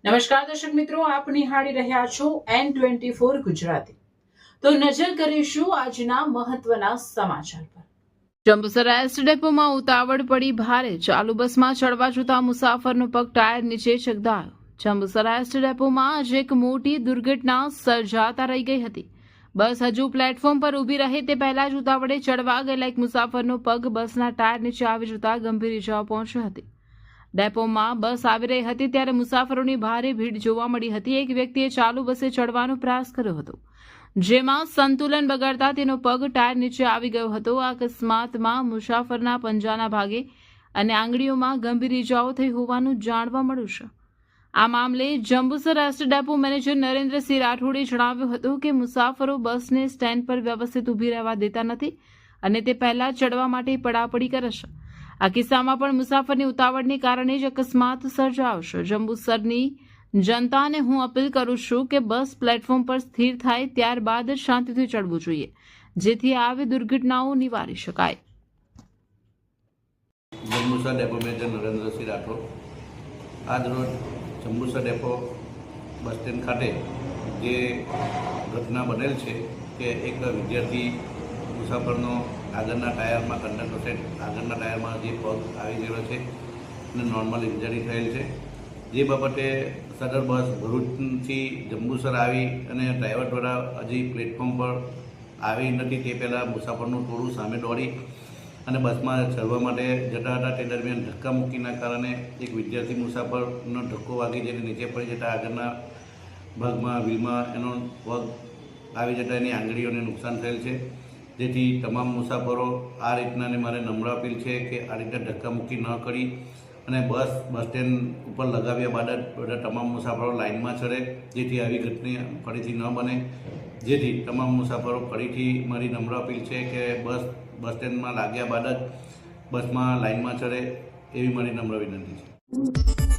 નમસ્કાર દર્શક મિત્રો, આપ નિહાળી રહ્યા છો N24 ગુજરાતી। તો નજર કરીશું આજના મહત્વના સમાચાર પર। જંબુસર એસટી ડેપોમાં ઉતાવળ પડી ભારે, ચાલુ બસમાં ચડવા જતા મુસાફરનો પગ ટાયર નીચે ચગદાયો। જંબુસર એસટી ડેપોમાં આજે એક મોટી દુર્ઘટના સર્જાતા રહી ગઈ હતી। બસ હજુ પ્લેટફોર્મ પર ઊભી રહે તે પહેલા જ ઉતાવળે ચડવા ગયેલા એક મુસાફરનો પગ બસના ટાયર નીચે આવી જતા ગંભીર ઇજાઓ પહોંચી હતી। ડેપોમાં બસ આવી રહી હતી ત્યારે મુસાફરોની ભારે ભીડ જોવા મળી હતી। એક વ્યક્તિએ ચાલુ બસે ચડવાનો પ્રયાસ કર્યો હતો, જેમાં સંતુલન બગડતા તેનો પગ ટાયર નીચે આવી ગયો હતો। આ અકસ્માતમાં મુસાફરના પંજાના ભાગે અને આંગળીઓમાં ગંભીર ઇજાઓ થઈ હોવાનું જાણવા મળ્યું છે। આ મામલે Jambusar ST depot manager Narendrasinh રાઠોડે જણાવ્યું હતું કે મુસાફરો બસને સ્ટેન્ડ પર વ્યવસ્થિત ઊભી રહેવા દેતા નથી અને તે પહેલા ચડવા માટે પડાપડી કરે છે। આ કિસ્સામાં પણ મુસાફરની ઉતાવળને કારણે જ અકસ્માત સર્જાયો છે। જંબુસરની જનતાને હું અપીલ કરું છું કે બસ પ્લેટફોર્મ પર સ્થિર થાય ત્યારબાદ જ શાંતિથી ચડવું જોઈએ, જેથી આવી દુર્ઘટનાઓ નિવારી શકાય। જંબુસર ડેપો મેનેજર નરેન્દ્રસિંહ રાઠોડ આજ રોજ જંબુસર ડેપો બસ સ્ટેન્ડ ખાતે જે ઘટના બનેલ છે કે એક વિદ્યાર્થી મુસાફરનો આગળના ટાયરમાં કંડક્ટર સાઈડ આગળના ટાયરમાં જે પગ આવી ગયેલો છે અને નોર્મલ ઇન્જરી થયેલ છે। જે બાબતે સદર બસ ભરૂચથી જંબુસર આવી અને ડ્રાઈવર દ્વારા હજી પ્લેટફોર્મ પર આવી નથી તે પહેલાં મુસાફરનું ટોળું સામે દોડી અને બસમાં ચડવા માટે જતા હતા। તે દરમિયાન ધક્કા મૂકીના કારણે એક વિદ્યાર્થી મુસાફરનો ધક્કો વાગી જઈને નીચે પડી જતાં આગળના ભાગમાં વ્હીલમાં એનો પગ આવી જતાં એની આંગળીઓને નુકસાન થયેલ છે। જેથી તમામ મુસાફરો આ રીતનાને મારે નમ્ર અપીલ છે કે આ રીતે ધક્કામુક્કી ન કરી અને બસ સ્ટેન્ડ ઉપર લગાવ્યા બાદ બધા તમામ મુસાફરો લાઇનમાં ચડે, જેથી આવી ઘટના ફરીથી ન બને। જેથી તમામ મુસાફરો ફરીથી મારી નમ્ર અપીલ છે કે બસ સ્ટેન્ડમાં લાગ્યા બાદ જ બસમાં લાઇનમાં ચડે, એવી મારી નમ્ર વિનંતી છે।